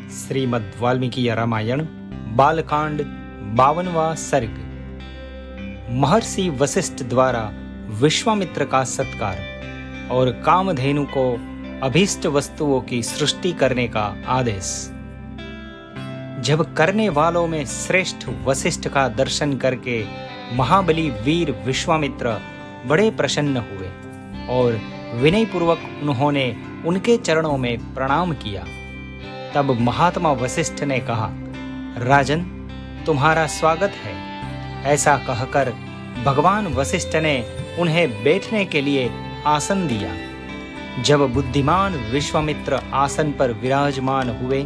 श्रीमद् वाल्मीकि रामायण बालकांड 52वां सर्ग। महर्षि वशिष्ठ द्वारा विश्वामित्र का सत्कार और कामधेनु को अभीष्ट वस्तुओं की सृष्टि करने का आदेश। जब करने वालों में श्रेष्ठ वशिष्ठ का दर्शन करके महाबली वीर विश्वामित्र बड़े प्रसन्न हुए और विनयपूर्वक उन्होंने उनके चरणों में प्रणाम किया। तब महात्मा वशिष्ठ ने कहा, राजन, तुम्हारा स्वागत है। ऐसा कहकर भगवान वशिष्ठ ने उन्हें बैठने के लिए आसन दिया। जब बुद्धिमान विश्वामित्र आसन पर विराजमान हुए,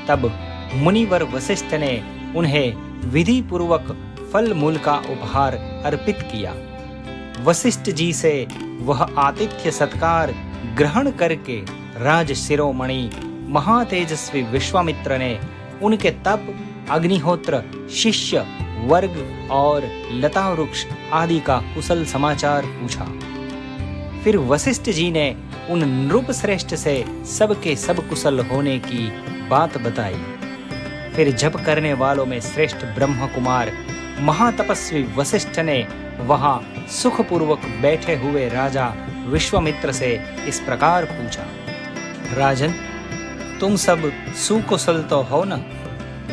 तब मुनिवर वशिष्ठ ने उन्हें विधि पूर्वक फल मूल का उपहार अर्पित किया। वशिष्ठ जी से वह आतिथ्य सत्कार ग्रहण करके राज शिरोमणि महातेजस्वी विश्वामित्र ने उनके तप, अग्निहोत्र, शिष्य वर्ग और लता वृक्ष आदि का कुशल समाचार पूछा। फिर वशिष्ठ जी ने उन नृप श्रेष्ठ से सबके सब कुशल होने की बात बताई। फिर जप करने वालों में श्रेष्ठ ब्रह्म कुमार महातपस्वी वशिष्ठ ने वहां सुखपूर्वक बैठे हुए राजा विश्वामित्र से इस प्रकार पूछा, राजन, तुम सब सुकुशल तो हो न?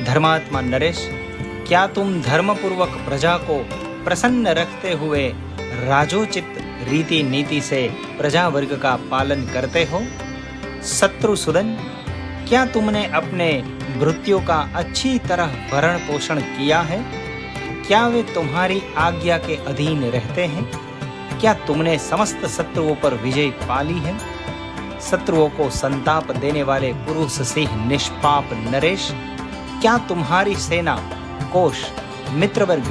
धर्मात्मा नरेश, क्या तुम धर्मपूर्वक प्रजा को प्रसन्न रखते हुए राजोचित रीति नीति से प्रजा वर्ग का पालन करते हो? शत्रुसूदन, क्या तुमने अपने भृत्यों का अच्छी तरह भरण पोषण किया है? क्या वे तुम्हारी आज्ञा के अधीन रहते हैं? क्या तुमने समस्त शत्रुओं पर विजय पाली है? शत्रुओं को संताप देने वाले पुरुष सिंह निष्पाप नरेश, क्या तुम्हारी सेना, कोष, मित्रवर्ग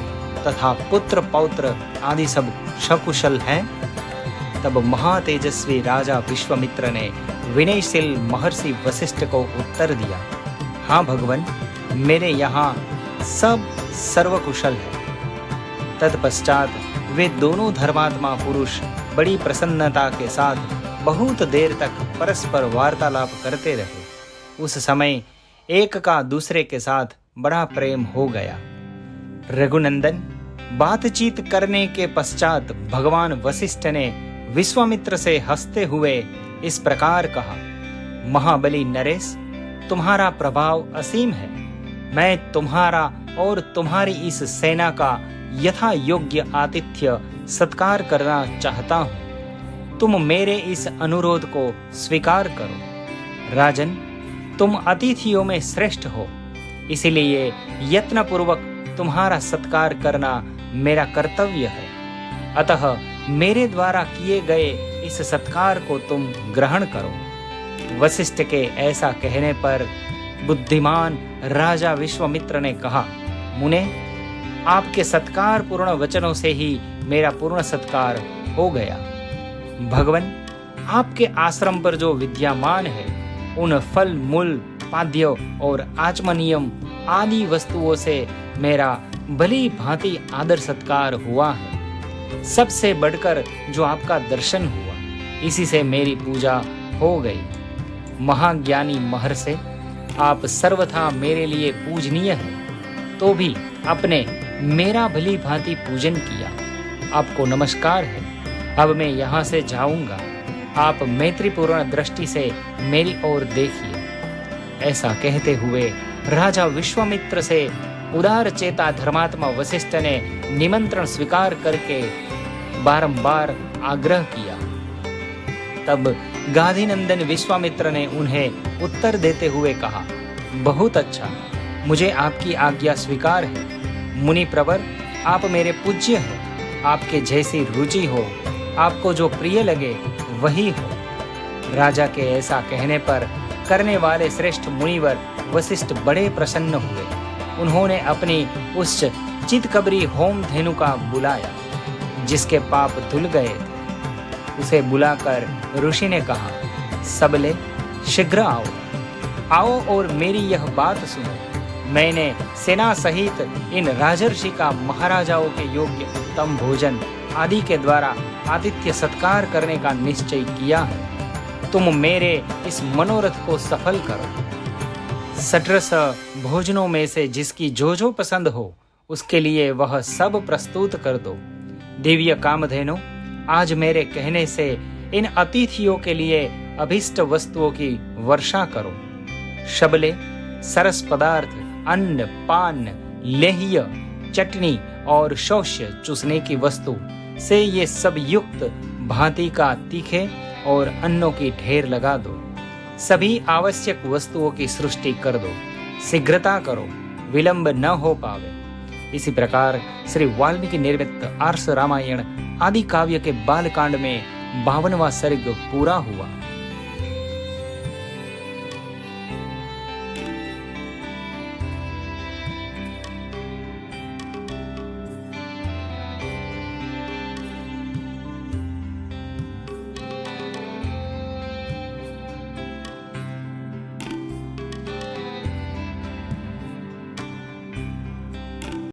तथा पुत्र पौत्र आदि सब सकुशल हैं? तब महातेजस्वी राजा विश्वामित्र ने विनयशील महर्षि वशिष्ठ को उत्तर दिया, हाँ भगवान, मेरे यहाँ सब सर्वकुशल है। तत्पश्चात वे दोनों धर्मात्मा पुरुष बड़ी प्रसन्नता के साथ बहुत देर तक परस्पर वार्तालाप करते रहे। उस समय एक का दूसरे के साथ बड़ा प्रेम हो गया। रघुनंदन, बातचीत करने के पश्चात भगवान वशिष्ठ ने विश्वामित्र से हंसते हुए इस प्रकार कहा, महाबली नरेश, तुम्हारा प्रभाव असीम है। मैं तुम्हारा और तुम्हारी इस सेना का यथा योग्य आतिथ्य सत्कार करना चाहता हूँ। तुम मेरे इस अनुरोध को स्वीकार करो। राजन, तुम अतिथियों में श्रेष्ठ हो, इसलिए यत्नपूर्वक तुम्हारा सत्कार करना मेरा कर्तव्य है। अतः मेरे द्वारा किए गए इस सत्कार को तुम ग्रहण करो। वशिष्ठ के ऐसा कहने पर बुद्धिमान राजा विश्वामित्र ने कहा, मुने, आपके सत्कार पूर्ण वचनों से ही मेरा पूर्ण सत्कार हो गया। भगवान, आपके आश्रम पर जो विद्यमान है, उन फल मूल, पाद्य और आचमनियम आदि वस्तुओं से मेरा भली भांति आदर सत्कार हुआ है। सबसे बढ़कर जो आपका दर्शन हुआ, इसी से मेरी पूजा हो गई। महाज्ञानी महर्षि, आप सर्वथा मेरे लिए पूजनीय हैं, तो भी आपने मेरा भली भांति पूजन किया। आपको नमस्कार है। अब मैं यहाँ से जाऊंगा। आप मैत्रीपूर्ण दृष्टि से मेरी ओर देखिए। ऐसा कहते हुए राजा विश्वामित्र से उदार चेता धर्मात्मा वशिष्ठ ने निमंत्रण स्वीकार करके बारंबार आग्रह किया। तब गाधिनंदन विश्वामित्र ने उन्हें उत्तर देते हुए कहा, बहुत अच्छा, मुझे आपकी आज्ञा स्वीकार है। मुनि प्रवर, आप मेरे पूज्य हैं। आपके जैसी रुचि हो, आपको जो प्रिय लगे वही हो। राजा के ऐसा कहने पर करने वाले श्रेष्ठ मुनिवर वशिष्ठ बड़े प्रसन्न हुए। उन्होंने अपनी उस चितकबरी होम धेनु का बुलाया, जिसके पाप धुल गए थे। उसे बुलाकर ऋषि ने कहा, सबले, शीघ्र आओ। आओ और मेरी यह बात सुनो। मैंने सेना सहित इन राजर्षि का महाराजाओं के योग्य उत्तम भोजन आदि के द्वारा आतिथ्य सत्कार करने का निश्चय किया है। तुम मेरे इस मनोरथ को सफल करो। सटरस भोजनों में से जिसकी जो जो पसंद हो उसके लिए वह सब प्रस्तुत कर दो। दिव्य कामधेनु, आज मेरे कहने से इन अतिथियों के लिए अभिष्ट वस्तुओं की वर्षा करो। शबले, सरस पदार्थ, अन्न, पान, लेह्य, चटनी और शौष्य चूसने की वस्तु से ये सब युक्त भांति का तीखे और अन्नों की ढेर लगा दो। सभी आवश्यक वस्तुओं की सृष्टि कर दो। शीघ्रता करो, विलंब न हो पावे। इसी प्रकार श्री वाल्मीकि निर्मित आर्ष रामायण आदि काव्य के बालकांड में 52वां सर्ग पूरा हुआ।